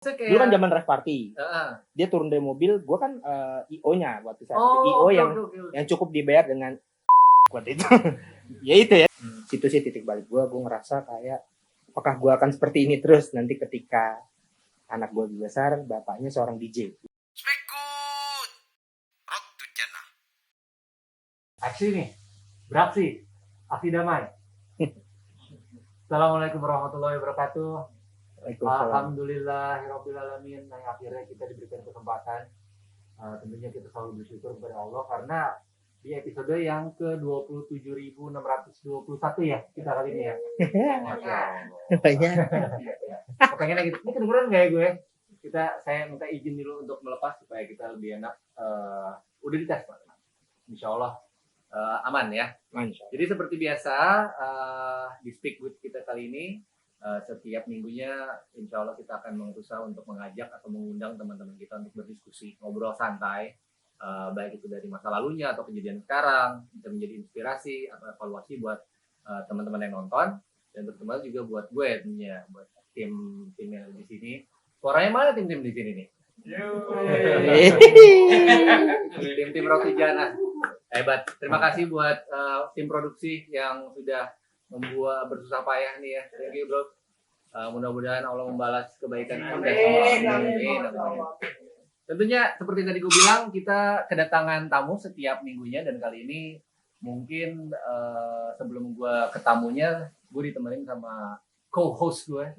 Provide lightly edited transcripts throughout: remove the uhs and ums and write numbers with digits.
Dulu kan zaman rave party. Dia turun dari mobil, gue kan IO-nya waktu saat itu. IO yang cukup dibayar dengan waktu itu. Ya itu ya. Itu sih titik balik gue ngerasa kayak apakah gue akan seperti ini terus nanti ketika anak gue besar, bapaknya seorang DJ. Speak good. Road to Jannah. Aksi nih, beraksi, aksi damai. Assalamualaikum warahmatullahi wabarakatuh. Alhamdulillahirobbilalamin. Nah, akhirnya kita diberikan kesempatan. Tentunya kita selalu bersyukur kepada Allah karena di episode yang ke 27.621 ya kita kali ini ya. Banyak. Pengennya gitu. Ini kedengeran nggak ya gue? Saya minta izin dulu untuk melepas supaya kita lebih enak. Udah dites Pak. Insya Allah aman ya. Jadi seperti biasa di Speak With kita kali ini setiap minggunya insya Allah kita akan berusaha untuk mengajak atau mengundang teman-teman kita untuk berdiskusi, ngobrol santai, baik itu dari masa lalunya atau kejadian sekarang, bisa menjadi inspirasi atau evaluasi buat teman-teman yang nonton dan terutama juga buat gue tentunya, buat tim yang di sini. Suaranya mana tim-tim di sini nih? Tim Road to Jannah. Hebat. Terima kasih buat tim produksi yang sudah membuat bersusah payah nih ya. Thank you bro. Mudah-mudahan Allah membalas kebaikan kita. Amin. Tentunya seperti tadi gue bilang, kita kedatangan tamu setiap minggunya dan kali ini mungkin sebelum gue ke tamunya, gue ditemenin sama co-host gue.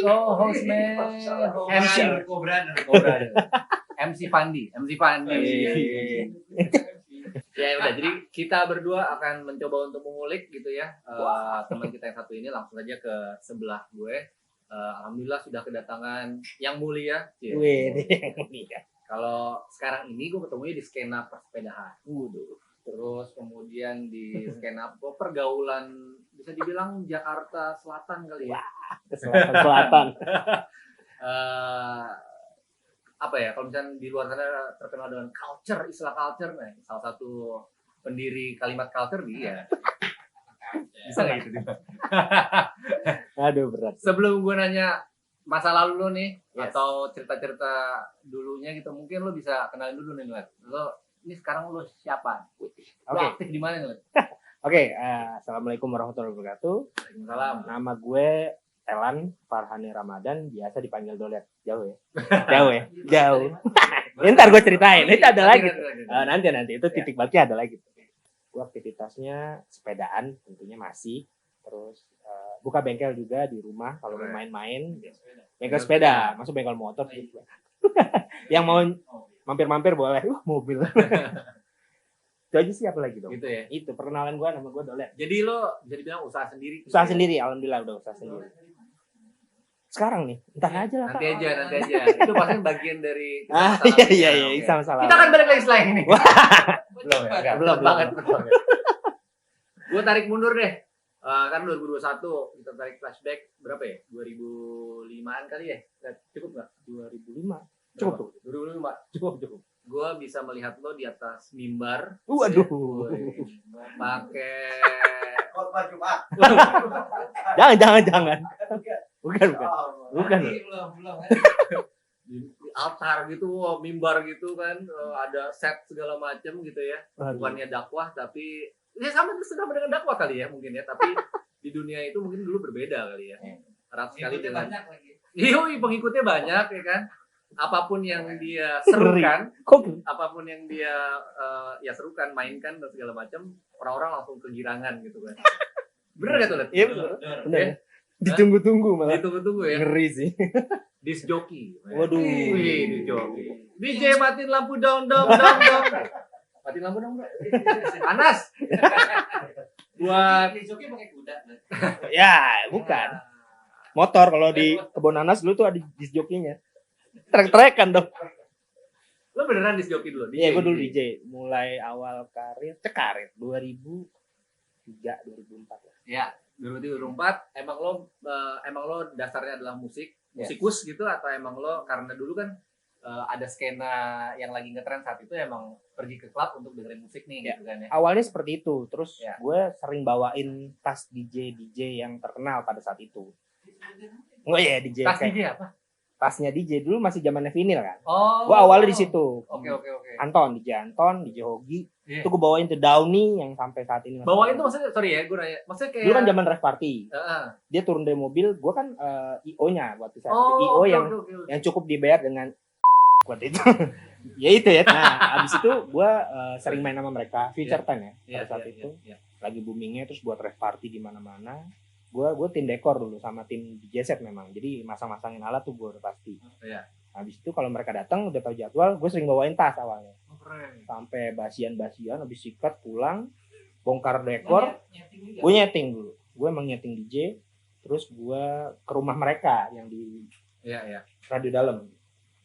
Co-host man. MC Fandi. Ya udah, jadi kita berdua akan mencoba untuk mengulik gitu ya teman kita yang satu ini. Langsung aja ke sebelah gue. Alhamdulillah sudah kedatangan yang mulia. Kalau sekarang ini gue ketemunya di skena persepedahan. Terus kemudian di skena pergaulan, bisa dibilang Jakarta Selatan kali ya. Selatan. Apa ya, kalau misalnya di luar sana terkenal dengan culture, istilah culture, nah salah satu pendiri kalimat culture dia. Bisa nggak gitu? Aduh berat. Sebelum gue nanya masa lalu lo nih, atau cerita-cerita dulunya gitu, mungkin lo bisa kenalin dulu nih Ngeliat. Lo ini sekarang lo siapa? Lo aktif di mana Ngeliat? Oke, assalamualaikum warahmatullahi wabarakatuh. Waalaikumsalam. Nama gue Elan Farhani Ramadan, biasa dipanggil Dolet. Jauh ya? Jauh. Ntar gue ceritain, itu ada lagi. Nanti itu titik baliknya ada lagi. Gue aktivitasnya sepedaan tentunya masih. Terus buka bengkel juga di rumah kalau mau main-main. Bengkel sepeda, masuk bengkel motor juga. Yang mau mampir-mampir boleh. Mobil. Itu aja sih, apa lagi dong? Gitu ya? Itu perkenalan gue, nama gue Dolet. Jadi lo bisa dibilang usaha sendiri? Usaha sendiri, alhamdulillah udah usaha sendiri. Sekarang nih, entar aja lah. Nanti aja. Itu pasti bagian dari iya, sama-sama. Kita akan balik lagi setelah ini. Belum banget. Gue tarik mundur deh. Kan 2021 kita tarik flashback berapa ya? 2005-an kali ya? Cukup nggak? 2005. Cukup tuh. 2005. Cukup. Gue bisa melihat lo di atas mimbar. Waduh. Pakai khotbah Jumat. Jangan. Bukan. Belum. Di altar gitu, mimbar gitu kan, ada set segala macam gitu ya. Bukannya dakwah tapi ya sama dengan dakwah kali ya mungkin ya, tapi di dunia itu mungkin dulu berbeda kali ya. Erat sekali dengan pengikutnya banyak ya kan. Apapun yang dia serukan, serukan, mainkan dan segala macam, orang-orang langsung kegirangan gitu kan. Bener gak tuh, Let? Iya bener. Ditunggu-tunggu malah. Ditunggu-tunggu ya. Ngeri sih. Disc jockey. Waduh. Disc jockey. DJ matiin lampu dong. Matiin lampu dong, Bro. Panas. Buat Disc jockey pakai kuda. Ya, bukan. Motor kalau di Kebon Nanas dulu tuh ada disc jockey-nya. Trek-trekan dong. Lo beneran disc jockey dulu? Iya, gue dulu DJ. Mulai awal karir, 2003, 2004. Ya, 2004. Emang lo dasarnya adalah musikus gitu, atau emang lo karena dulu kan ada skena yang lagi ngetren saat itu emang pergi ke klub untuk dengerin musik nih gitu kan ya. Awalnya seperti itu. Terus gue sering bawain tas DJ yang terkenal pada saat itu. Oh iya DJ. Tas kayak DJ apa? tasnya DJ dulu masih zamannya vinil kan. Oh. Gua awalnya di situ. Oke. Anton, DJ Hogi. Iya. Itu gue bawain tuh Downy yang sampai saat ini. masih Bawain ada. tuh maksudnya, sorry ya, gue nanya. Maksudnya kayak Dulu kan zaman rave party. Heeh. Dia turun dari mobil, gue kan IO-nya waktu saat itu. Oh, IO oke, yang oke. yang cukup dibayar dengan waktu itu. Ya itu ya. Nah, abis itu gue sering main sama mereka, Future Time ya, pada saat itu. Iya. Lagi boomingnya, terus buat rave party di mana-mana. Gue tim dekor dulu sama tim DJ set memang. Jadi masang-masangin alat tuh gue udah pasti. Iya. Habis itu kalau mereka datang udah tahu jadwal, gue sering bawain tas awalnya. Oh, keren. Sampai basian-basian, habis sikat pulang, bongkar dekor, gue nyeting dulu. Gue emang nyeting DJ, terus gue ke rumah mereka yang di Iya. radio dalam.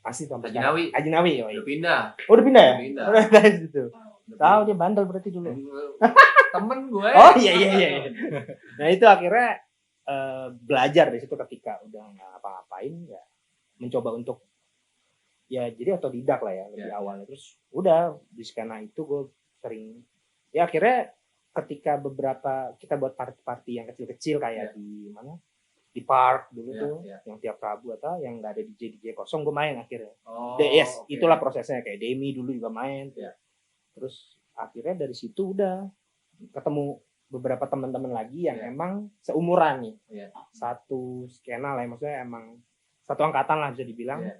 Masih sampai Haji Nawi. Haji Nawi, oh, iya. Udah pindah. Oh, udah pindah ya? Udah pindah. Udah dari situ. Tahu dia bandel berarti dulu. Temen gue. Oh iya. Nah itu akhirnya belajar dari situ ketika udah nggak apa-ngapain ya, mencoba untuk ya jadi otodidak lah ya lebih awalnya. Terus udah di skena itu gue sering ya akhirnya ketika beberapa kita buat party-party yang kecil-kecil kayak di mana di park dulu tuh yang tiap Rabu atau yang nggak ada DJ kosong gue main akhirnya. Oh, Yes, oke. itulah prosesnya kayak Demi dulu juga main. Iya. Terus akhirnya dari situ udah ketemu beberapa teman-teman lagi yang emang seumuran nih. Iya. Satu skena lah, maksudnya emang satu angkatan lah bisa dibilang. Iya.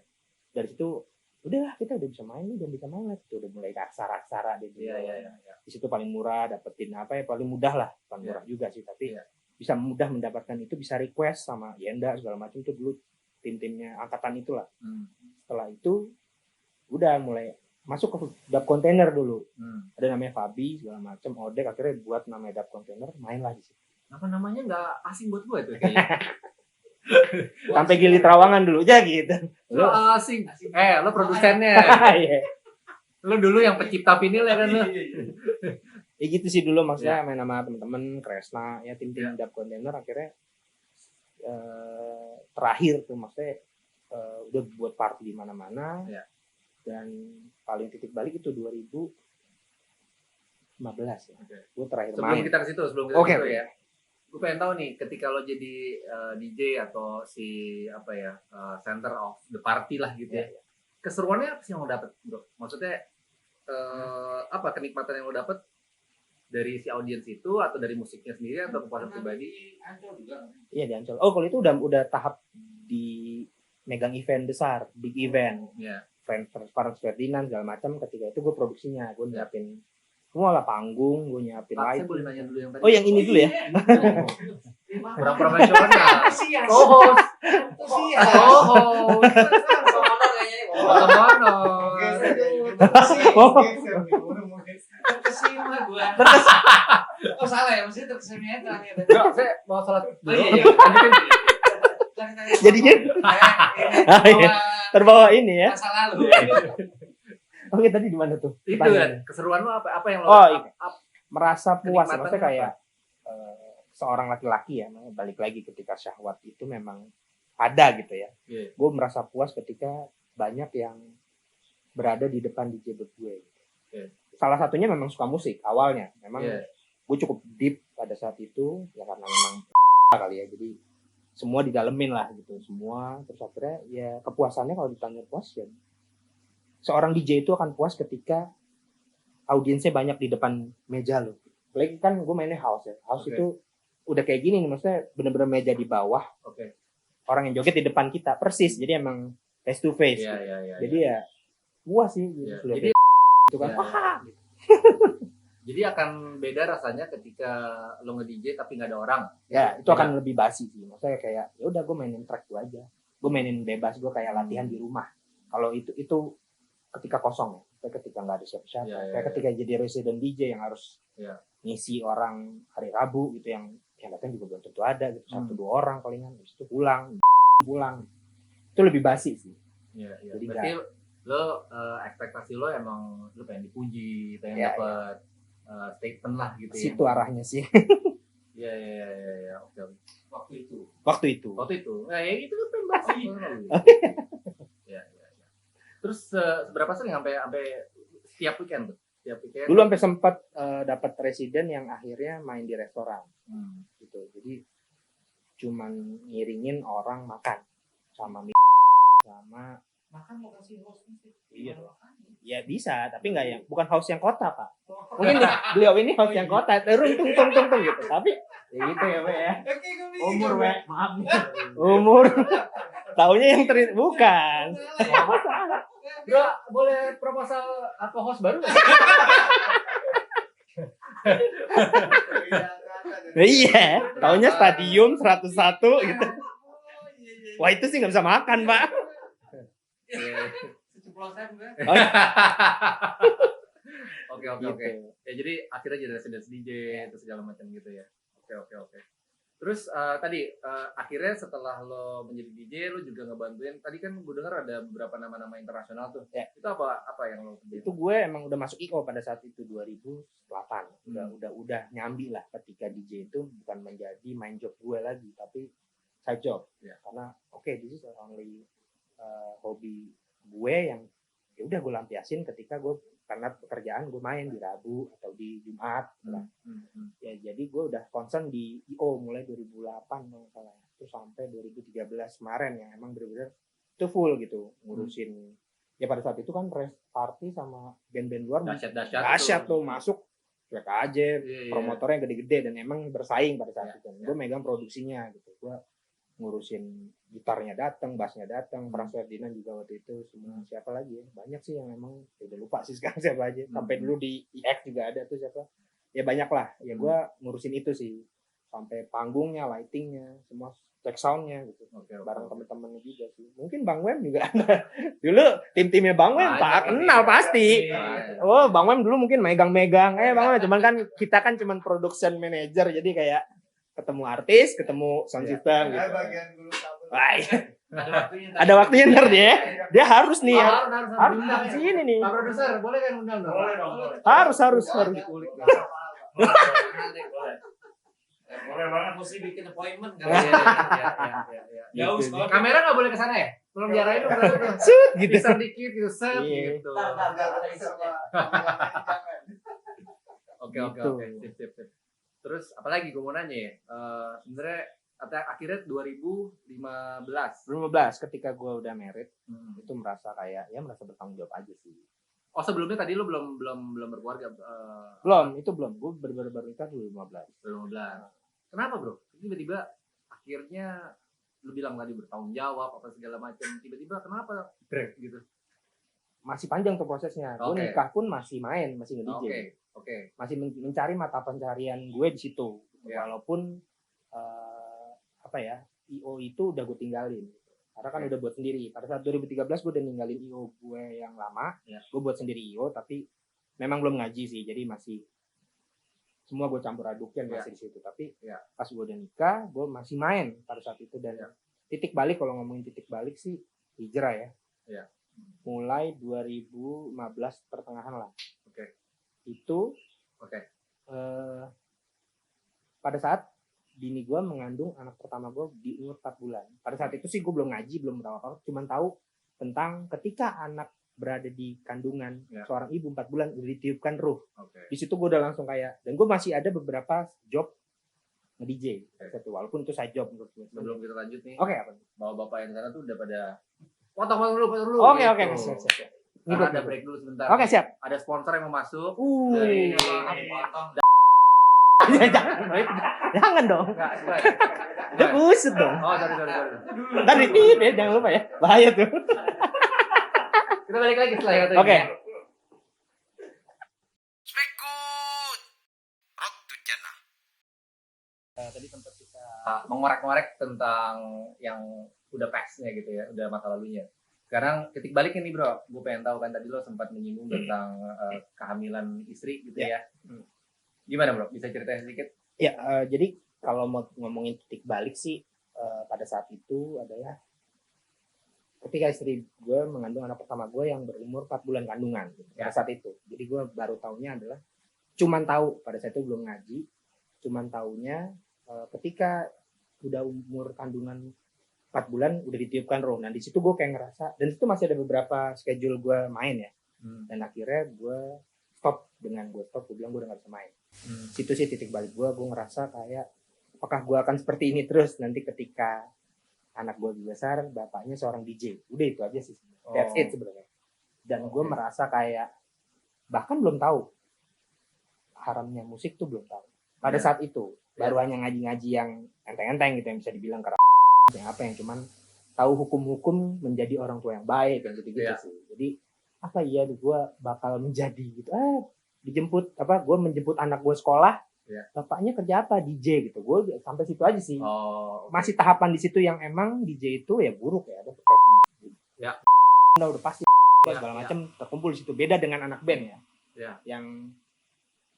Dari situ udah kita udah bisa main nih, udah bisa main lah. Tuh udah mulai aksara-aksara deh. Iya. Di situ paling murah dapetin apa ya, paling mudah lah. Paling murah juga sih, tapi bisa mudah mendapatkan itu, bisa request sama Yenda segala macam tuh dulu tim-timnya angkatan itulah. Setelah itu udah mulai masuk ke dub container dulu. Ada namanya Fabi segala macam, Odek akhirnya buat namanya dub container, main lah di situ. Apa namanya nggak asing buat gue tuh kayaknya. Sampai Gili Trawangan dulu aja gitu. Lo asing. Lo produsennya. Iya. Lo dulu yang pencipta vinil ya kan lo. Ya gitu sih dulu maksudnya main sama temen-temen Kresna ya tim-tim dub container akhirnya terakhir tuh maksudnya udah buat party di mana-mana. Dan paling titik balik itu 2015 ya. Gue terakhir Sebelum main. kita ke situ ya. Gue pengen tahu nih ketika lo jadi DJ atau si center of the party lah gitu ya. Keseruannya apa sih yang lo dapet, bro? Maksudnya apa kenikmatan yang lo dapet dari si audiens itu atau dari musiknya sendiri atau kepuasan pribadi? Iya di Ancol. Oh kalau itu udah tahap di megang event besar, big event. Iya. Franz Ferdinand segala macam, ketika itu gue produksinya, gue nyiapin semua lah panggung, gue nyiapin Saya light. boleh nanya dulu yang tadi. Oh yang ini dulu ya? Kurang profesional. Co-host. Terkesima gue. Oh salah ya, maksudnya terkesimanya terakhir. Enggak, saya mau sholat dulu. Iya. Lanjutin. Jadinya terbawa ini ya. Masa lalu. Oke tadi di mana tuh? Itu Pertanyaannya. kan keseruan lo apa yang lo Merasa puas, kenikmatan maksudnya apa? kayak seorang laki-laki ya, balik lagi ketika syahwat itu memang ada gitu ya. Iya. Gue merasa puas ketika banyak yang berada di depan DJ buat gue. Iya. Salah satunya memang suka musik awalnya, memang Iya. gue cukup deep pada saat itu ya karena memang kali ya, jadi semua didalemin lah gitu semua. Terus akhirnya ya kepuasannya kalau ditanya puas ya seorang DJ itu akan puas ketika audiensnya banyak di depan meja lo. Apalagi kan gue mainnya house ya, house itu udah kayak gini nih, maksudnya bener-bener meja di bawah, orang yang joget di depan kita persis, jadi emang face to face Iya, gitu. iya. Jadi ya puas sih Iya. gitu. Jadi Itu kan wah gitu. Jadi akan beda rasanya ketika lo nge-DJ tapi nggak ada orang. Ya itu akan lebih basi sih, maksudnya kayak ya udah gue mainin track gue aja, gue mainin bebas, gue kayak latihan di rumah. Kalau itu ketika kosong ya, ketika nggak ada siapa-siapa, kayak ketika jadi resident DJ yang harus ngisi orang hari Rabu gitu, yang datang juga belum tentu ada gitu, 1-2 orang palingan, habis itu pulang itu lebih basi sih. Iya. Jadi berarti lo ekspektasi lo emang lo pengen dipuji, pengen dapat statement lah gitu ya. Situ arahnya sih. Iya. Oke. Waktu itu. Nah, ya itu kan pengen basi. Iya. Terus seberapa sering sampai setiap weekend tuh? Dulu sampai sempat dapat residen yang akhirnya main di restoran. Gitu. Jadi cuman ngiringin orang makan sama sama Makan mau kasih host nih. iya dong. Ya bisa, tapi nggak yang bukan house yang kota pak. Mungkin beliau ini house yang kota, terus tung gitu. Tapi ya gitu ya Pak ya. Oke, gue mikir. Umur Pak, maaf nih. Umur. Taunya yang bukan. Bro, boleh proposal apa host baru nggak? Iya, taunya stadium 101 gitu. Wah itu sih nggak bisa makan Pak. Seceplosan gue. Oh, iya. Oke. Ya jadi akhirnya jadi residence DJ itu segala macam gitu ya. Oke. Terus tadi akhirnya setelah lo menjadi DJ lo juga ngebantuin. Tadi kan gue dengar ada beberapa nama-nama internasional tuh. Ya. Itu apa yang lo kerjain? Itu gue emang udah masuk IO pada saat itu 2008. Udah nyambi lah ketika DJ itu bukan menjadi main job gue lagi tapi side job. Ya. Karena this is only hobi gue yang ya udah gue lampiasin ketika gue karena pekerjaan gue main di Rabu atau di Jumat ya jadi gue udah concern di IO mulai 2008 kalau nggak salah terus sampai 2013 kemarin yang emang benar-benar itu full gitu ngurusin ya pada saat itu kan rest party sama band-band luar dahsyat tuh masuk cuek aja promotornya yang gede-gede dan emang bersaing pada saat itu gue megang produksinya gitu gue ngurusin gitarnya datang, bassnya datang, Franz Ferdinand juga waktu itu semua siapa lagi ya banyak sih yang emang udah lupa sih sekarang siapa aja sampai dulu di EX juga ada tuh siapa ya banyak lah ya gue ngurusin itu sih sampai panggungnya, lightingnya, semua check soundnya gitu bareng temen-temennya juga sih mungkin Bang Wem juga ada dulu tim-timnya Bang Wem tak kenal pasti oh Bang Wem dulu mungkin megang-megang Bang Wem cuman kan kita kan cuman production manager jadi kayak ketemu artis, ketemu sound system gitu. Ada waktunya ntar dia harus nih harus di sini nih. Pak produser boleh kan undang dong? Boleh dong. Harus Kulik. Boleh banget mesti bikin appointment kan. Jauh banget. Kamera nggak boleh ke sana ya? Belum diarahin lu berarti tuh. Shoot gitu. Teaser dikit gitu, set Iya. gitu. Oke. Sip. Terus apalagi gue mau nanya ya, sebenarnya akhirnya 2015 ketika gue udah married itu merasa kayak ya merasa bertanggung jawab aja sih. Oh sebelumnya tadi lu belum berkeluarga? Belum gue baru nikah 2015. Kenapa bro? Tiba-tiba akhirnya lu bilang tadi bertanggung jawab apa segala macam, tiba-tiba kenapa break gitu? Masih panjang tuh prosesnya. Gue nikah pun masih main, masih nge-DJ. Oke. Masih mencari mata pencarian gue di situ. Walaupun IO itu udah gue tinggalin. Karena kan udah buat sendiri. Pada saat 2013 gue udah ninggalin IO gue yang lama. Gue buat sendiri IO tapi memang belum ngaji sih. Jadi masih semua gue campur adukin masih di situ. Tapi pas gue udah nikah, gue masih main pada saat itu dan titik balik kalau ngomongin titik balik sih hijrah ya. Mulai 2015 pertengahan lah. Itu pada saat bini gue mengandung anak pertama gue di umur 4 bulan. Pada saat itu sih gue belum ngaji, belum tahu apa-apa, cuma tahu tentang ketika anak berada di kandungan seorang ibu 4 bulan udah ditiupkan ruh. Di situ gue udah langsung kayak, dan gue masih ada beberapa job nge-DJ. Walaupun itu side job menurut gue. Sebelum kita lanjut nih. Apa? Bapak-bapak yang sana tuh udah pada potong dulu. Oke, siap. Ada break dulu sebentar. Oke, siap. Ada sponsor yang mau masuk. Dari jangan dong. Udah busut dong. Oh, sorry. Tadi jangan lupa ya. Bahaya tuh. Kita balik lagi setelah itu. Oke. Speak good. Rock to Jannah. Tadi tempat kita mengorek-ngorek tentang yang udah past-nya gitu ya, udah masa lalunya. Sekarang titik balik ini bro, gue pengen tahu kan tadi lo sempat menyinggung tentang kehamilan istri gitu ya. Gimana bro, bisa ceritain sedikit? Ya, jadi kalau mau ngomongin titik balik sih pada saat itu adalah ketika istri gue mengandung anak pertama gue yang berumur 4 bulan kandungan gitu, pada saat itu. Jadi gue baru taunya adalah cuman tahu pada saat itu belum ngaji, cuman taunya ketika udah umur kandungan 4 bulan udah ditiupkan roh. Nah di situ gue kayak ngerasa, dan itu masih ada beberapa schedule gue main ya. Dan akhirnya gue stop, gue bilang gue udah gak bisa main. Situ sih titik balik gue ngerasa kayak apakah gue akan seperti ini terus nanti ketika anak gue besar, bapaknya seorang DJ. Udah itu aja sih. That's it sebenarnya. Dan gue Oke. merasa kayak bahkan belum tahu haramnya musik tuh belum tahu. Pada Ya. saat itu Ya. baru hanya ngaji-ngaji yang enteng-enteng gitu yang bisa dibilang yang apa yang cuman tahu hukum-hukum menjadi orang tua yang baik dan gitu-gitu Ya. sih. Jadi apa iya gue bakal menjadi gitu. Dijemput gue menjemput anak gue sekolah. Ya. Bapaknya kerja apa? DJ gitu. Gue sampai situ aja sih. Oh, oke. Masih tahapan di situ yang emang DJ itu ya buruk ya. Ya. Udah pasti Ya, segala ya. macam terkumpul di situ. Beda dengan anak band ya. Ya. Yang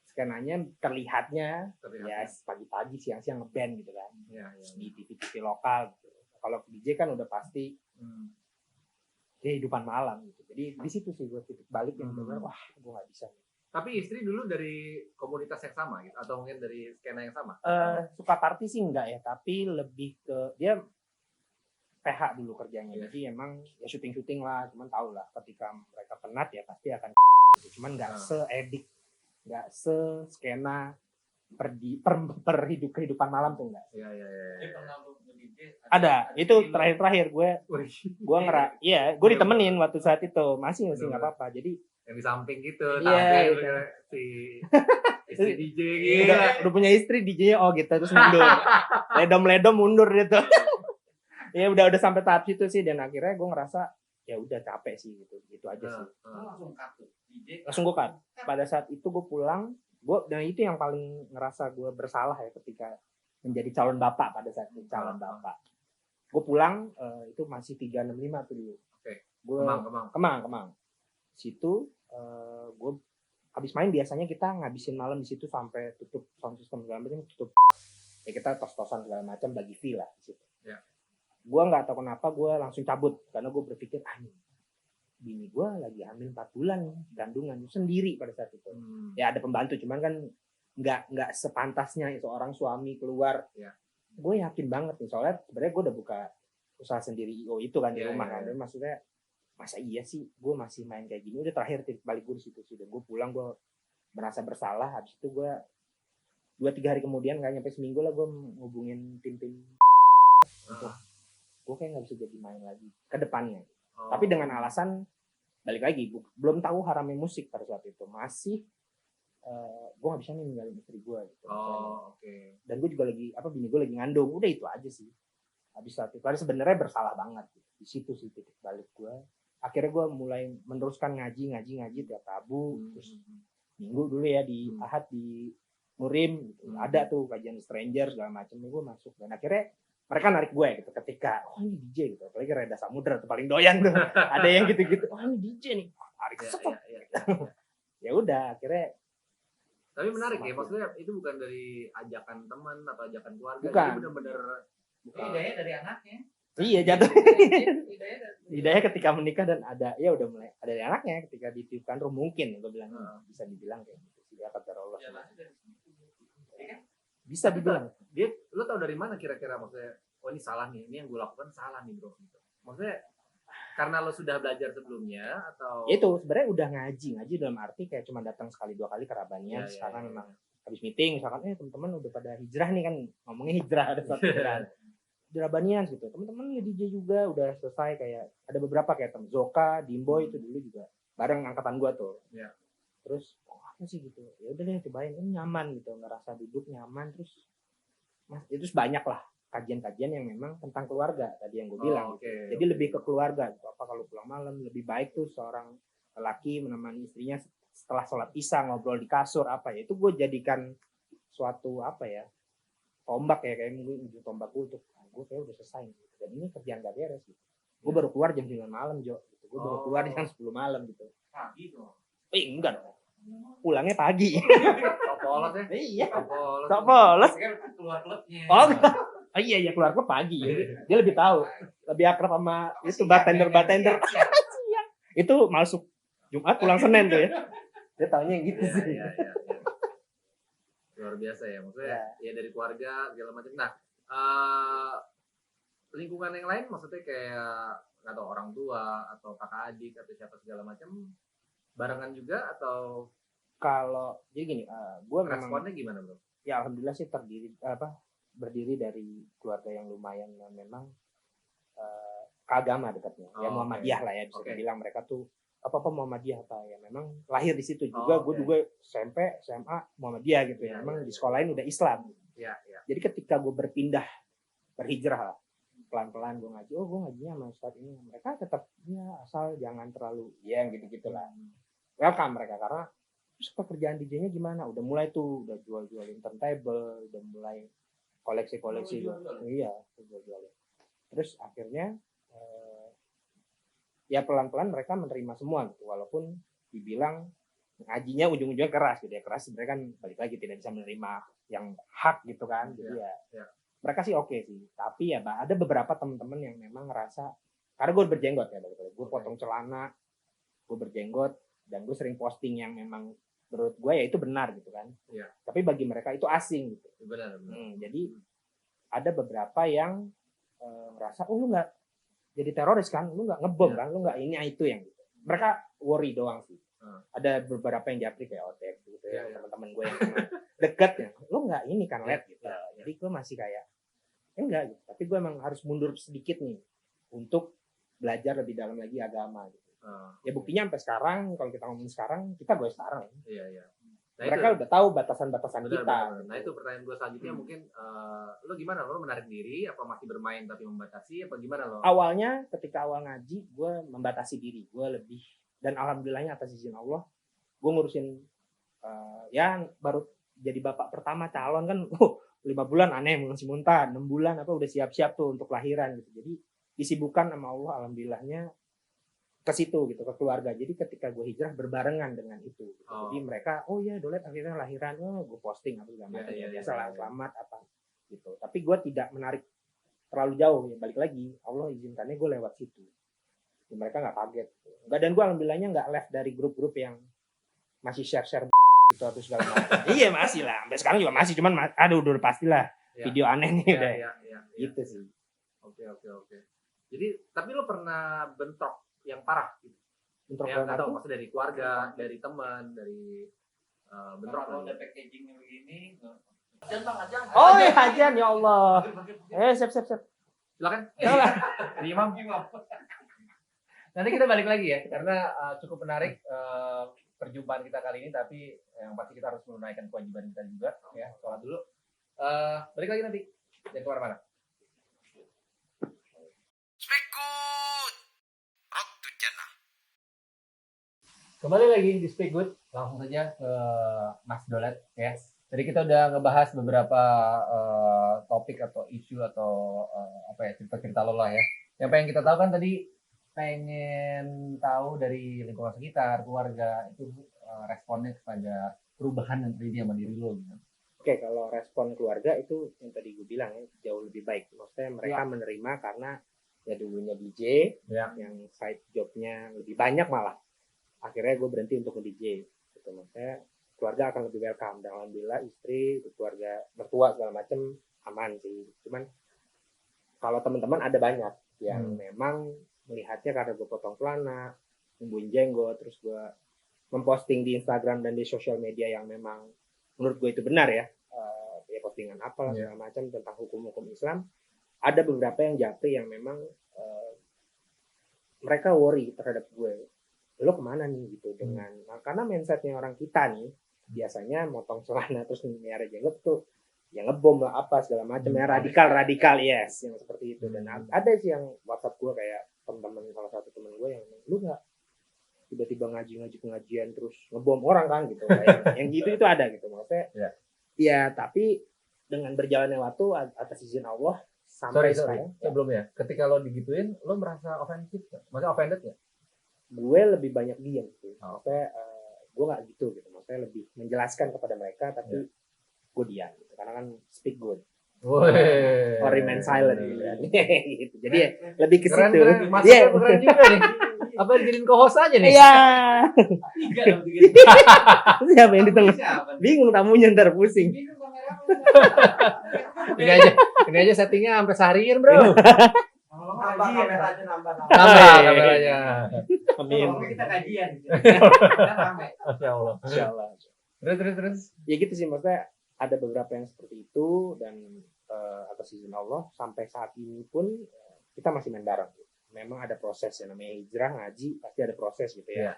skenanya terlihatnya Terlihat. ya pagi-pagi siang-siang ngeband gitu kan. Ya, Di TV-TV lokal gitu. Kalau DJ kan udah pasti Hmm. kehidupan malam gitu. Jadi di situ sih gue titik balik yang benar wah gue nggak bisa. Tapi istri dulu dari komunitas yang sama gitu atau mungkin dari skena yang sama? Suka party sih enggak ya, tapi lebih ke dia PH dulu kerjanya. Iya. Jadi emang ya syuting-syuting lah, cuman tau lah ketika mereka penat ya pasti akan gitu. Cuman nggak se-edik, nggak se-skena per kehidupan malam tuh enggak. Iya. Dia pernah nge-DJ. Ada, itu terakhir gue Wih, gue ditemenin waktu saat itu masih nggak apa-apa. Jadi yang di samping gitu, Iya, tampil iya. gitu, si istri DJ gitu. udah punya istri DJ-nya gitu terus mundur. Ledom mundur gitu. Ya udah sampai tahap situ sih dan akhirnya gue ngerasa ya udah capek sih gitu aja sih. Lu langsung cut tuh. DJ. Langsung gue cut. Pada saat itu gue pulang, dan itu yang paling ngerasa gue bersalah ya ketika menjadi calon bapak pada saat itu calon bapak. Gue pulang itu masih 365 tuh dulu. Oke. Gue Kemang. Situ gue habis main biasanya kita ngabisin malam di situ sampai tutup sound system segala macam tutup. Ya kita tos-tosan segala macam bagi fee lah di situ. Ya. Gue nggak tahu kenapa gue langsung cabut karena gue berpikir bini gue lagi hamil 4 bulan kandungan sendiri pada saat itu. Ya ada pembantu cuman kan nggak sepantasnya seorang suami keluar. Ya. Gue yakin banget nih soalnya sebenarnya gue udah buka usaha sendiri IO itu kan di Ya, rumah ya, kan. ya. Dan maksudnya masa iya sih gue masih main kayak gini. Udah terakhir titik balik gue di situ sih. Dan gue pulang gue merasa bersalah. Habis itu gue 2-3 hari kemudian nggak nyampe seminggu lah gue ngubungin tim-tim untuk gue kayak nggak bisa jadi main lagi ke depannya. Oh. Tapi dengan alasan balik lagi belum tahu haramnya musik pada saat itu masih gue nggak bisa nih ninggalin istri gue gitu. Oh, oke. Dan gue juga lagi bini gue lagi ngandung udah itu aja sih. Habis saat itu sebenarnya bersalah banget gitu. Di situ sih titik balik gue. Akhirnya gue mulai meneruskan ngaji tiap Rabu terus Minggu dulu ya di Ahad di Nurim gitu. Ada tuh kajian stranger segala macam gue masuk dan akhirnya mereka narik gue gitu ketika ini DJ gitu apalagi Reda Samudra tuh paling doyan tuh ada yang gitu-gitu ini DJ nih tarik Ya. ya udah akhirnya Tapi menarik ya, Semakin. maksudnya itu bukan dari ajakan teman atau ajakan keluarga, Bukan. jadi benar-benar Hidayah dari anaknya. iya jatuh Hidayah dari hidayah ketika menikah dan ada ya udah mulai ada dari anaknya ketika ditiupkan roh mungkin gue bilang bisa dibilang kayak gitu sih ya kata Allah Ya, lahir dari situ. Iya kan? bisa dibilang lo tau dari mana kira-kira maksudnya, oh ini salah nih, ini yang gue lakukan salah nih bro gitu. Maksudnya karena lo sudah belajar sebelumnya atau itu sebenarnya udah ngaji dalam arti kayak cuma datang sekali 2 kali ke Rabanian Ya, sekarang ya. memang habis meeting misalkan teman-teman udah pada hijrah nih kan ngomongnya hijrah ada satu hijrah di Rabanian gitu teman-teman ya DJ juga udah selesai kayak ada beberapa kayak temen Zoka, Dimboy itu dulu juga bareng angkatan gua tuh Ya. terus apa sih gitu ya udah deh cobain ini nyaman gitu ngerasa duduk nyaman terus itu banyak lah kajian-kajian yang memang tentang keluarga tadi yang gue bilang oke, gitu. Jadi lebih ke keluarga gitu. Apa kalau pulang malam lebih baik tuh seorang lelaki menemani istrinya setelah sholat isya ngobrol di kasur apa ya itu gue jadikan suatu apa ya tombak ya kayak gue tombak gue untuk gue kayak udah selesai gitu. Dan ini kerjaan gak beres gitu. Gue baru keluar jam 9 malam Jo gitu. Gue baru keluar jam 10 malam gitu. Pagi tuh. Enggak dong. Pulangnya pagi. Sok polos ya. Iya. Sok polos. Sok polos. Kan keluar klubnya. Oh, iya keluar ke pagi ya. Dia lebih tahu, lebih akrab sama itu bartender. Itu masuk Jumat pulang Senin tuh ya. Dia taunya yang gitu sih. Iya. Luar biasa ya, maksudnya ya dari keluarga segala macam. Nah, lingkungan yang lain maksudnya kayak nggak tahu orang tua atau kakak adik atau siapa segala macam barengan juga atau Kalau jadi gini, gue memang responnya gimana bro? ya alhamdulillah sih terdiri berdiri dari keluarga yang lumayan memang keagama dekatnya. Ya Muhammadiyah lah ya, bisa dibilang mereka tuh apa Muhammadiyah apa ya, memang lahir di situ juga. Gue juga SMP SMA Muhammadiyah gitu ya, memang di sekolahin udah Islam. Jadi ketika gue berhijrah lah, pelan-pelan gue ngaji, gue ngajinya sama Ustadz ini, mereka tetap ya asal jangan terlalu ya gitu-gitulah. Welcome mereka, karena terus pekerjaan DJ-nya gimana, udah mulai tuh udah jual-jualin turntable, udah mulai koleksi-koleksi. Iya, jual-jualin. Terus akhirnya ya pelan-pelan mereka menerima semua gitu, walaupun dibilang ngajinya ujung-ujungnya keras gitu ya. Keras sebenarnya kan balik lagi tidak bisa menerima yang hak gitu kan. Jadi mereka sih oke sih. Tapi ya ada beberapa teman-teman yang memang ngerasa, karena gue berjenggot ya, gue potong celana, gue berjenggot, dan gue sering posting yang memang menurut gue ya itu benar gitu kan. Tapi bagi mereka itu asing gitu. Benar. Jadi ada beberapa yang ngerasa, lu nggak jadi teroris kan, lu nggak ngebom kan, lu nggak ini itu yang gitu. Mereka worry doang sih. Ada beberapa yang japri kayak Otek gitu ya, teman-teman gue yang deket ya, lu nggak ini kan led gitu. Jadi gue masih kayak enggak gitu. Tapi gue emang harus mundur sedikit nih untuk belajar lebih dalam lagi agama gitu. Ya buktinya sampai sekarang, kalau kita ngomong sekarang, kita gue sekarang. Nah, mereka udah tahu batasan-batasan kita. Nah itu pertanyaan gue selanjutnya mungkin lo gimana? Lo menarik diri? Apa masih bermain tapi membatasi? Apa gimana lo? Awalnya ketika awal ngaji gue membatasi diri. Gue lebih, dan alhamdulillahnya atas izin Allah, gue ngurusin ya baru jadi bapak pertama calon kan. 5 bulan aneh masih muntah, 6 bulan apa udah siap-siap tuh untuk lahiran gitu. Jadi disibukkan sama Allah alhamdulillahnya ke situ gitu, ke keluarga. Jadi ketika gue hijrah berbarengan dengan itu gitu. Jadi mereka ya Dolet akhirnya lahiran, gue posting apa segala macam biasalah selamat apa gitu. Tapi gue tidak menarik terlalu jauh ya, balik lagi Allah izinkannya gue lewat situ ya, mereka nggak kaget gitu. Nggak, dan gue alhamdulillahnya nggak left dari grup-grup yang masih share gitu atau segala macam. Iya masih lah, sampai sekarang juga masih, cuman aduh udah pastilah video aneh nih udah gitu sih. Oke. Jadi tapi lo pernah bentrok yang parah gitu? Bentrok yang nggak tahu, maksudnya dari keluarga, dari teman, dari bentrok. Kalau udah packagingnya begini, ajan. Oh ya ajan ya Allah. Siap. Silakan. Imam. Nanti kita balik lagi ya, karena cukup menarik perjumpaan kita kali ini. Tapi yang pasti kita harus menunaikan kewajiban kita juga ya. Sholat dulu. Balik lagi nanti. Jangan kemana-mana. Speak good. Road to Jannah. Kembali lagi di Speak Good, langsung saja ke Mas Dolet ya. Jadi kita udah ngebahas beberapa topik atau isu atau cerita-cerita lo lah ya. Yang pengen kita tahu kan tadi, pengen tahu dari lingkungan sekitar, keluarga itu responnya kepada perubahan yang terjadi sama diri lo gitu. Oke, kalau respon keluarga itu yang tadi gue bilang ya, jauh lebih baik. Maksudnya mereka menerima karena ya dulunya DJ yang side jobnya lebih banyak malah. Akhirnya gue berhenti untuk nge-DJ gitu. Maksudnya keluarga akan lebih welcome, dan alhamdulillah istri, keluarga, mertua segala macem aman sih. Cuman kalau teman-teman ada banyak yang memang melihatnya karena gue potong celana, numbuhin jenggot, terus gue memposting di Instagram dan di sosial media yang memang menurut gue itu benar ya, ya postingan apa segala macam tentang hukum-hukum Islam. Ada beberapa yang japri yang memang mereka worry terhadap gue, lo kemana nih gitu, dengan karena mindsetnya orang kita nih biasanya motong celana terus nyari jenggot tuh yang ngebom lah apa segala macam ya, radikal yes yang seperti itu. Dan ada sih yang WhatsApp gue kayak teman-teman, salah satu teman gue yang lu nggak tiba-tiba ngaji pengajian terus ngebom orang kan gitu, kayak yang gitu itu ada gitu. Maksudnya ya tapi dengan berjalannya waktu atas izin Allah sampai sekarang. Sebelumnya ketika lo digituin lo merasa offended nggak? Gue lebih banyak diam sih. Maksudnya gue nggak gitu. Maksudnya lebih menjelaskan kepada mereka, tapi gue diam gitu. Karena kan speak good or remain silent gitu. Jadi ya, lebih ke situ. Keren juga nih. Apa jadiin co-host aja nih? Iya. Siapa yang di tengah? Bingung tamunya, ntar pusing. Ini aja settingnya sampai seharian bro. Nambah kameranya. Amin. Kita kajian. Masya Allah. Terus. Ya gitu sih, maksudnya ada beberapa yang seperti itu, dan atas izin Allah sampai saat ini pun kita masih main bareng. Memang ada proses ya, namanya hijrah ngaji pasti ada proses gitu ya.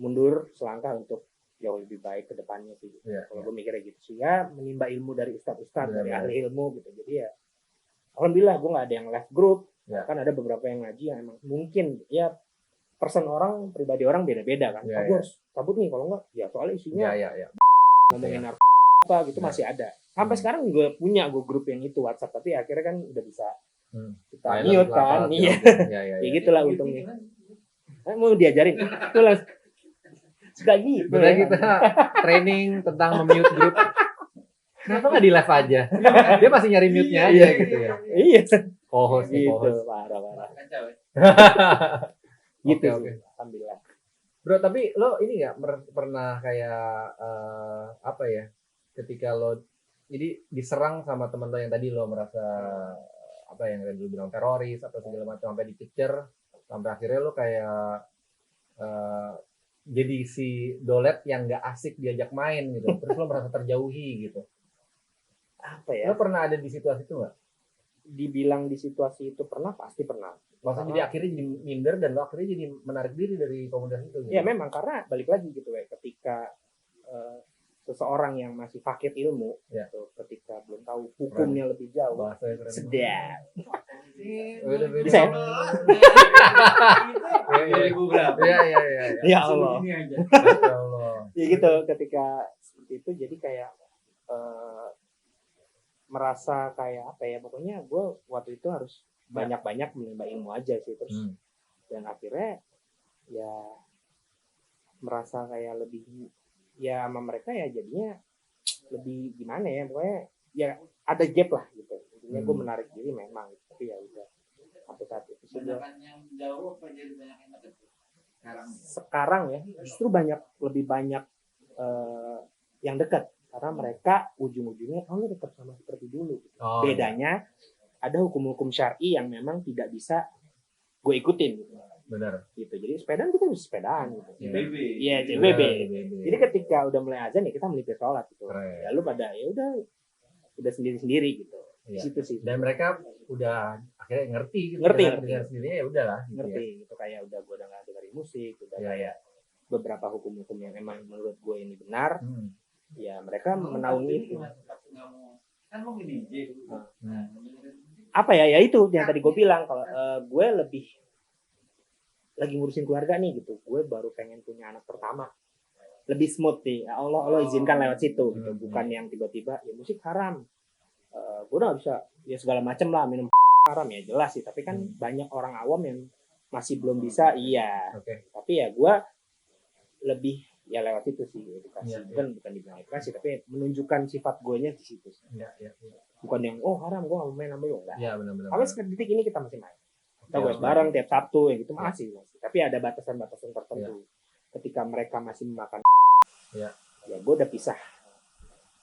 Mundur selangkah untuk jauh lebih baik ke depannya sih. Kalau gue mikirnya gitu sih ya, menimba ilmu dari ustadz dari ahli ilmu gitu. Jadi ya alhamdulillah gue nggak ada yang left group. Kan ada beberapa yang ngaji yang emang mungkin ya person orang, pribadi orang beda-beda kan. Gue harus cabut nih kalau enggak ya soalnya isinya ngomongin apa gitu masih ada. Sampai sekarang gue punya grup yang itu WhatsApp, tapi akhirnya kan udah bisa kita mute kan. Iya. Ya gitulah untungnya. Mau diajarin itu lah. Suka gitu. Benar kita training tentang mute grup. Kenapa nggak di live aja? Dia masih nyari mute-nya aja gitu ya. Iya. Co-host nih, Gitu, co-host. parah. Kacau ya. Gitu Oke. sih. Alhamdulillah. Bro, tapi lo ini nggak pernah kayak apa ya? Ketika lo jadi diserang sama teman lo yang tadi lo merasa apa yang tadi lo bilang teroris atau segala macam sampai dikejar sampai akhirnya lo kayak jadi si dolet yang nggak asik diajak main gitu. Terus lo merasa terjauhi gitu. Apa ya? Lo pernah ada di situasi itu nggak? Dibilang di situasi itu pernah, pasti pernah. Maksudnya jadi akhirnya jadi minder dan lo akhirnya jadi menarik diri dari komunitas itu gitu. Ya memang karena balik lagi gitu ya, ketika seseorang yang masih fakir ilmu, gitu, ketika belum tahu hukumnya lebih jauh, Bahasanya keren. sedap. Beda-beda. Bisa ya? Iya. Ya Allah. Ini aja. Masya Allah. Ya gitu, ketika seperti itu jadi kayak merasa kayak apa ya, pokoknya gue waktu itu harus banyak-banyak menimba ilmu aja sih terus dan akhirnya ya merasa kayak lebih ya sama mereka ya jadinya lebih gimana ya, pokoknya ya ada gap lah gitu. Intinya gue menarik diri memang, tapi ya udah sampai saat itu sih gua. Banyakan yang jauh apa jadi banyak yang dekat Sekarang ya justru lebih banyak yang dekat karena mereka ujung-ujungnya lu tetap sama seperti dulu gitu. Bedanya ada hukum-hukum syar'i yang memang tidak bisa gue ikutin gitu. Benar. Gitu. Jadi sepedaan kita bisa sepedaan gitu. CBB. Iya, CBB. Jadi ketika udah mulai azan ya kita melipir sholat gitu. Keren. Ya lu pada ya udah sendiri-sendiri gitu. Di situ sih. Dan mereka udah akhirnya ngerti gitu. Ngerti. Dengan sendirinya ya udahlah gitu. Ngerti gitu, kayak udah gue udah nggak dengerin musik, udah Iya, kayak beberapa hukum-hukum yang emang menurut gue ini benar. Ya mereka menaungi itu. Kan mau ini DJ. Apa ya itu yang tadi gue bilang kalau gue lebih lagi ngurusin keluarga nih gitu, gue baru pengen punya anak pertama, lebih smooth nih, Allah izinkan lewat situ gitu, bukan yang tiba-tiba ya musik haram, gue udah gak bisa ya segala macam lah, minum haram ya jelas sih, tapi kan banyak orang awam yang masih belum bisa, tapi ya gue lebih ya lewat itu sih edukasi, bukan dibilang edukasi, tapi menunjukkan sifat gue nya di situ, bukan yang haram gue gak mau main sama lo, enggak. Benar. Sampai sekarang detik ini kita masih main. Kita gue bareng tiap Sabtu ya gitu masih. Tapi ada batasan-batasan tertentu. Ketika mereka masih memakan ya gue udah pisah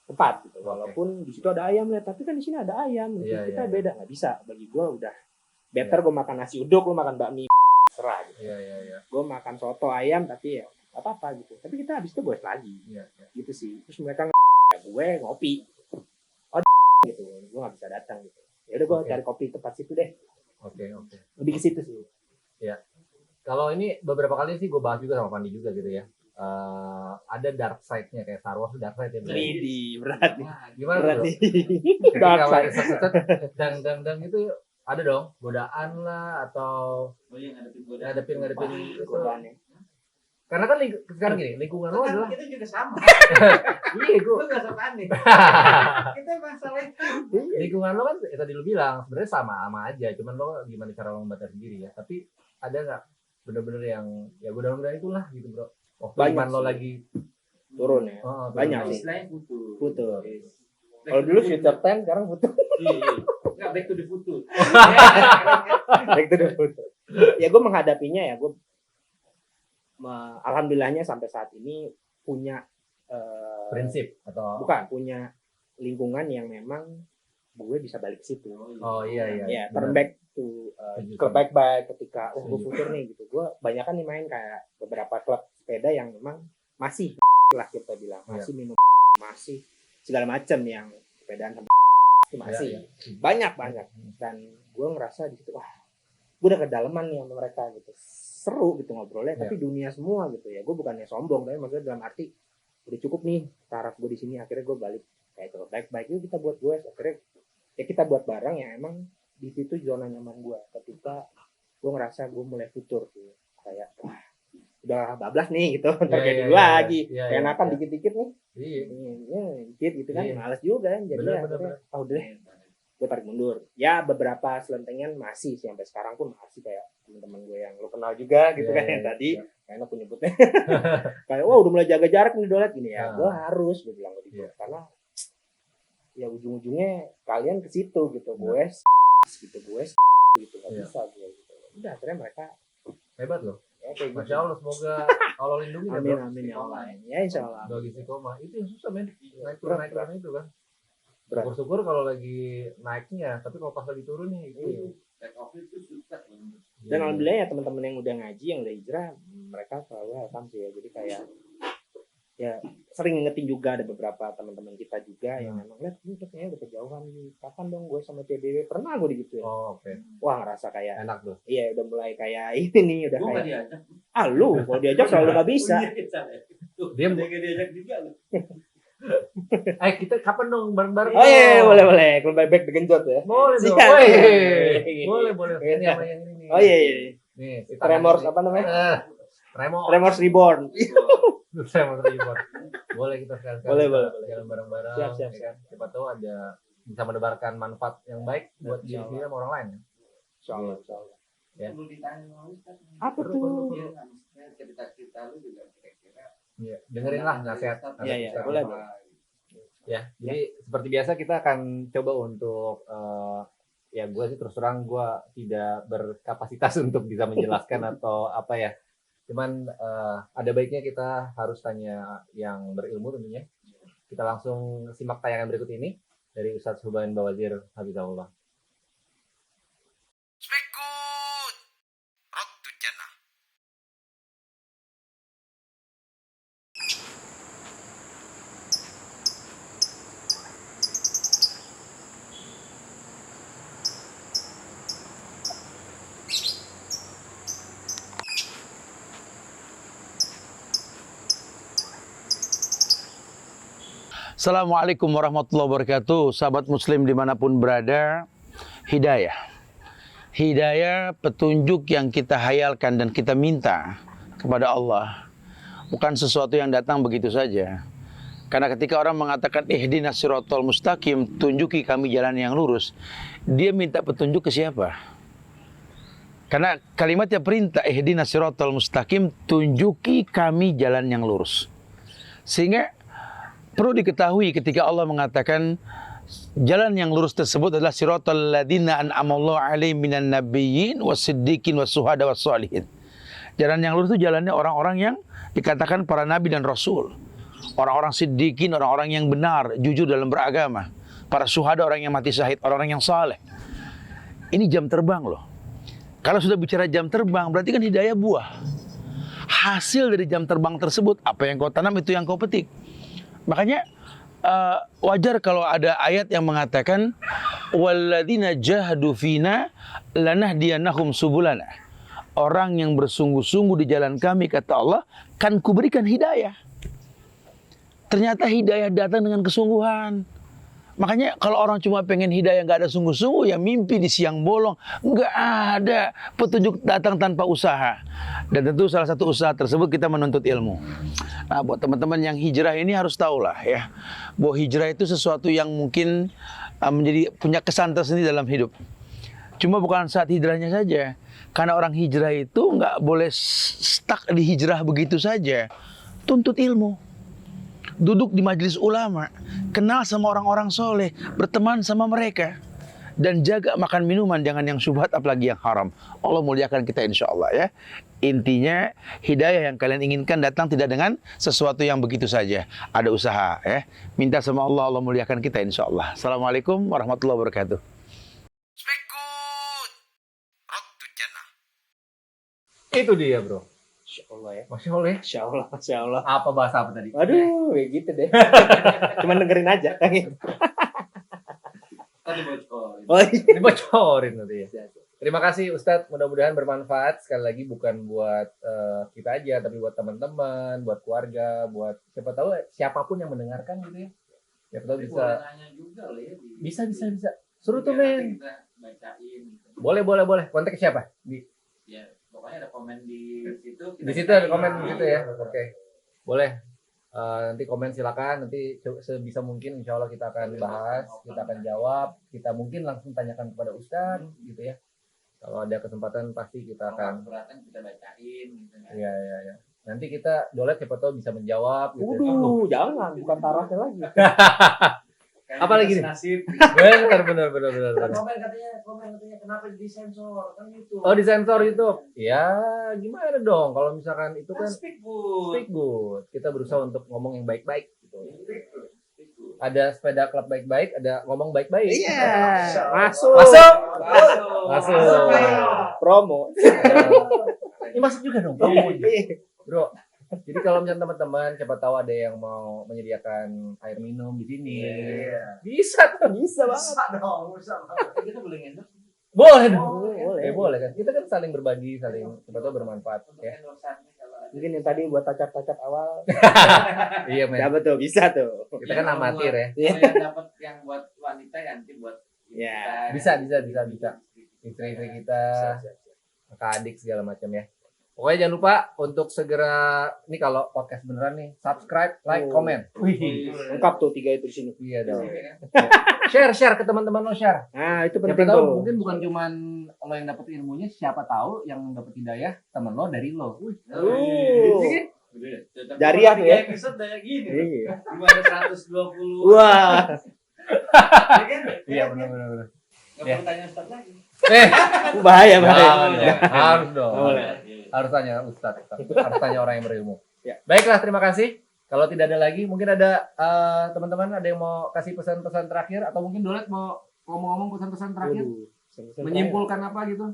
tempat gitu. Walaupun di situ ada ayam ya, tapi kan di sini ada ayam. Gitu. Kita beda, nggak bisa. Bagi gue udah better gue makan nasi uduk, lo makan bakmi serah gitu. Gue makan soto ayam tapi ya apa gitu. Tapi kita habis itu gue lagi. Gitu sih. Terus mereka gue ngopi. Gitu. Gue nggak bisa datang gitu. Ya udah gue cari kopi tempat situ deh. Oke. Lebih ke situ sih. Ya. Kalau ini beberapa kali sih gue bahas juga sama Fandi juga gitu ya. Ada dark side-nya kayak Star Wars dark side ya. Berat nih. Gimana Berat bro? nih. Dark side. Dang itu ada dong godaan lah atau ngadepin itu. Karena kan sekarang gini, lingkungan lo adalah kita juga sama. iya gue. Lu gak sok aneh. Kita masalah Lingkungan lo kan tadi lo bilang sebenarnya sama aja, cuman lo gimana cara lo membatasi diri ya. Tapi ada nggak bener-bener yang ya mudah-mudahan itulah gitu bro. Banyak lo lagi turun ya. Banyak sih. istilahnya Putus. Kalau dulu future time, sekarang putus. Enggak, back to the future. Back to the future. Ya gue menghadapinya ya gue alhamdulillahnya sampai saat ini punya prinsip atau bukan punya lingkungan yang memang gue bisa balik ke situ. Iya. Ya, turn back to ke baik-baik ketika gue futur nih gitu. Gue banyak kan nih main kayak beberapa klub sepeda yang memang masih lah kita bilang masih minum masih segala macam yang sepedaan itu masih Iya, banyak dan gue ngerasa di situ wah gue udah kedalaman nih sama mereka gitu, seru gitu ngobrolnya tapi dunia semua gitu ya. Gue bukannya sombong tapi maksudnya dalam arti udah cukup nih taraf gue di sini. Akhirnya gue balik kayak itu baik-baik yuk kita buat gue, akhirnya ya kita buat barang yang emang di situ zona nyaman gue. Ketika gue ngerasa gue mulai futur gitu, kayak wah udah bablas nih gitu, ntar kayak dulu lagi enakan dikit-dikit nih, dikit gitu kan, males juga kan, jadi akhirnya udah deh gue tarik mundur. Ya beberapa selentingan masih sih sampai sekarang pun masih kayak teman-teman gue yang lo kenal juga gitu kan yang tadi enak nyebutnya kayak wah udah mulai jaga jarak nih Dolet gini ya, gue harus gue bilang gitu karena ya ujung-ujungnya kalian ke situ gitu, gue gitu nggak bisa gue gitu. Udah akhirnya mereka hebat loh. Ya, kayak Masya Allah, semoga Allah lindungi ya, bro. Amin ya Allah. Ya insya Allah. Bagi istiqomah itu yang susah men, naik Berat. turun itu kan. Berat. Syukur kalau lagi naiknya, tapi kalau pas lagi turun nih itu. Take off itu susah. Dan alhamdulillah ya teman-teman yang udah ngaji, yang udah hijrah, mereka selalu welcome sih ya. Jadi kayak ya sering ngingetin juga, ada beberapa teman-teman kita juga yang memang lihat ini kayaknya udah kejauhan nih, kapan dong gue sama PBB, pernah gue digituin. Oh, oke. Wah ngerasa kayak Enak tuh. iya udah mulai kayak ini nih, udah Gue kayak nggak diajak. lu kalau diajak selalu nggak bisa. Dia nggak diajak juga lu. kita kapan dong bareng-bareng? Oh iya boleh kalau bebek digenjot ya. Boleh dong. Siap. Boleh. Ini sama yang ini nih. Oh iya. Nih, Tremors apa namanya? Tremors Reborn. Tremors Reborn. Boleh kita sekali-sekali boleh. jalan bareng-bareng. Siap. Ya kan? Siapa tahu ada bisa menebarkan manfaat yang baik buat diri sendiri sama orang lain. Insyaallah. Ya. Perlu ditanya sama Ustaz. Apa tuh? Iya, maksudnya cerita-cerita lu juga kira-kira. Iya, dengerin lah nasihat. Iya, boleh. Ya, jadi seperti biasa kita akan coba untuk ya gue sih terus terang gue tidak berkapasitas untuk bisa menjelaskan atau apa ya. Cuman ada baiknya kita harus tanya yang berilmu tentunya. Kita langsung simak tayangan berikut ini dari Ustadz Hubain Bawazir Habibullah. Speak good. Road to Jannah. Assalamualaikum warahmatullahi wabarakatuh. Sahabat muslim dimanapun berada, hidayah. Hidayah, petunjuk yang kita hayalkan dan kita minta kepada Allah. Bukan sesuatu yang datang begitu saja. Karena ketika orang mengatakan ihdinas siratal mustaqim, tunjuki kami jalan yang lurus, dia minta petunjuk ke siapa? Karena kalimatnya perintah, ihdinas siratal mustaqim, tunjuki kami jalan yang lurus. Sehingga perlu diketahui ketika Allah mengatakan jalan yang lurus tersebut adalah siratal ladzina an'amallahu 'alaihim minan nabiyyin wasiddiqin wasuhada wassalihin. Jalan yang lurus itu jalannya orang-orang yang dikatakan para nabi dan rasul. Orang-orang siddiqin, orang-orang yang benar, jujur dalam beragama. Para syuhada, orang yang mati syahid, orang-orang yang saleh. Ini jam terbang loh. Kalau sudah bicara jam terbang berarti kan hidayah buah. Hasil dari jam terbang tersebut, apa yang kau tanam itu yang kau petik. Makanya wajar kalau ada ayat yang mengatakan walladzina jahadu fina lanahdiyanahum subulana. Orang yang bersungguh-sungguh di jalan kami, kata Allah, kan kuberikan hidayah. Ternyata hidayah datang dengan kesungguhan. Makanya kalau orang cuma pengen hidayah nggak ada sungguh-sungguh, ya mimpi di siang bolong. Nggak ada petunjuk datang tanpa usaha. Dan tentu salah satu usaha tersebut kita menuntut ilmu. Nah, buat teman-teman yang hijrah ini harus tahulah ya, bahwa hijrah itu sesuatu yang mungkin menjadi punya kesan tersendiri dalam hidup. Cuma bukan saat hijrahnya saja. Karena orang hijrah itu nggak boleh stuck di hijrah begitu saja. Tuntut ilmu. Duduk di majelis ulama, kenal sama orang-orang soleh, berteman sama mereka, dan jaga makan minuman, jangan yang syubhat apalagi yang haram. Allah muliakan kita insya Allah ya. Intinya hidayah yang kalian inginkan datang tidak dengan sesuatu yang begitu saja. Ada usaha ya. Minta sama Allah, Allah muliakan kita insya Allah. Assalamualaikum warahmatullahi wabarakatuh. Speak good. Road to Jannah. Itu dia, bro. Insya Allah ya. Masya Allah ya. Masya Allah. Apa bahasa apa tadi? Waduh, kayak gitu deh. Cuman dengerin aja. Tadi bocor. Oh iya. Dibocorin nanti ya. Terima kasih Ustadz, mudah-mudahan bermanfaat. Sekali lagi bukan buat kita aja, tapi buat teman-teman, buat keluarga, buat siapa tahu siapapun yang mendengarkan gitu ya. Siapa tahu bisa. Boleh nanya juga loh ya. Bisa. Suruh tuh Biar nanti men. Kita bacain. Gitu. Boleh. Kontak siapa? Ya, pokoknya ada komen di situ. Di situ ada komen di situ ya. Oke. Boleh. Nanti komen silakan. Nanti sebisa mungkin insya Allah kita akan bahas, kita akan jawab. Kita mungkin langsung tanyakan kepada Ustadz gitu ya. Kalau ada kesempatan pasti kita akan. Keberatan kita bacain gitu kan. Iya. Nanti kita dolet siapa tahu bisa menjawab gitu. Waduh, jangan, bukan tarafnya lagi. Kayaknya Apa lagi kita nih? senasib. Benar. Komen katanya kenapa disensor kan gitu. Oh, disensor YouTube. Ya, gimana dong kalau misalkan itu kan Speak good. speak good. Kita berusaha untuk ngomong yang baik-baik gitu. Speak good. Ada sepeda klub baik-baik, ada ngomong baik-baik. Iya. Masuk. Masuk. Promo. Ini masuk juga dong. Bro. Jadi kalau misalnya teman-teman siapa tahu ada yang mau menyediakan air minum di sini. Bisa tuh. Bisa banget. Bisa kita boleh endorse. Boleh dong. Boleh. Boleh kan. Kita kan saling berbagi, saling siapa tahu bermanfaat Untuk ya. endorse-nya kalau ada. Mungkin yang tadi buat tacar-tacar awal. Iya, men. Ya betul, bisa tuh. Kita kan amatir ya. Kalau yang dapat yang buat wanita ya nanti buat Ya. Bisa. Istri-istri kita, kakak adik segala macam ya. Pokoknya jangan lupa untuk segera ini kalau podcast beneran nih, subscribe, like, Oh. komen. Lengkap tuh 3 itu di sini. Iya dong. Share ke teman-teman lo share. Nah, itu Siapa penting tahu tuh. mungkin bukan cuman lo yang dapat ilmunya, siapa tahu yang dapat hidayah teman lo dari lo. Jariah tuh ya. Episode kayak gini. Iya. Gimana 120. Wah. Iya benar. Enggak Ya. perlu tanya Ustaz lagi. Bahaya. Harus dong. Boleh. Harus tanya Ustadz. Harus tanya orang yang berilmu. Ya. Baiklah, terima kasih. Kalau tidak ada lagi, mungkin ada teman-teman ada yang mau kasih pesan-pesan terakhir atau mungkin Dolet mau ngomong-ngomong pesan-pesan terakhir, Waduh, pesan-pesan menyimpulkan apa gitu?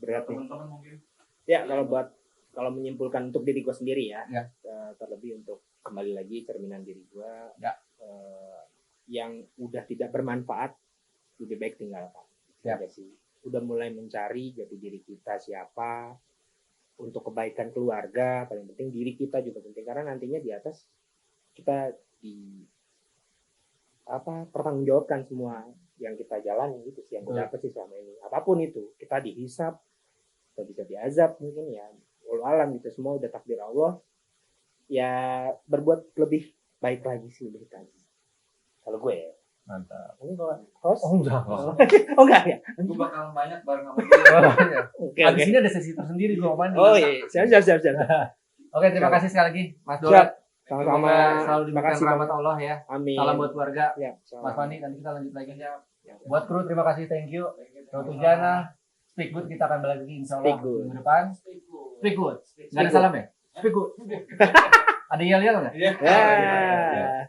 berat nih. Teman-teman mungkin. Ya, kalau menyimpulkan untuk diri gue sendiri ya, Ya. terlebih untuk kembali lagi cerminan diri gue, Ya. yang udah tidak bermanfaat, lebih baik tinggalkan. Ya. Aja sih. Udah mulai mencari jati diri kita siapa, untuk kebaikan keluarga, paling penting diri kita juga penting karena nantinya di atas kita pertanggungjawabkan semua yang kita jalani gitu sih yang gue dapat sih selama ini. Apapun itu, kita dihisap, kita bisa diazab mungkin ya. Wallahu alam gitu, semua udah takdir Allah. Ya berbuat lebih baik lagi sih lebih lagi. Kalau gue ya. Mantap. Mungkin kalau host. Enggak. Oh enggak ya. Gue bakal banyak bareng sama dia. Oke. Habis ini ada sesi tersendiri gue mandi. Oh iya, siap. Oke, terima kasih sekali lagi Mas Siap. Dolet. Sama-sama. Selalu Terima diberikan kasih. rahmat Allah ya. Amin. Salam buat keluarga. Ya, Mas Fani, nanti kita lanjut lagi. Ya. Buat kru, terima kasih, thank you. Ratu Jana, Speak Good, kita akan balik lagi insya Allah Speak Good. minggu depan. Speak Good. Nggak ada salam ya? Speak Good. Ada yel-yel nggak? Ya.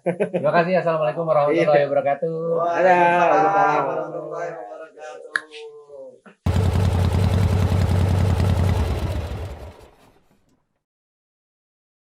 Terima kasih. Assalamualaikum warahmatullahi wabarakatuh. Dadah.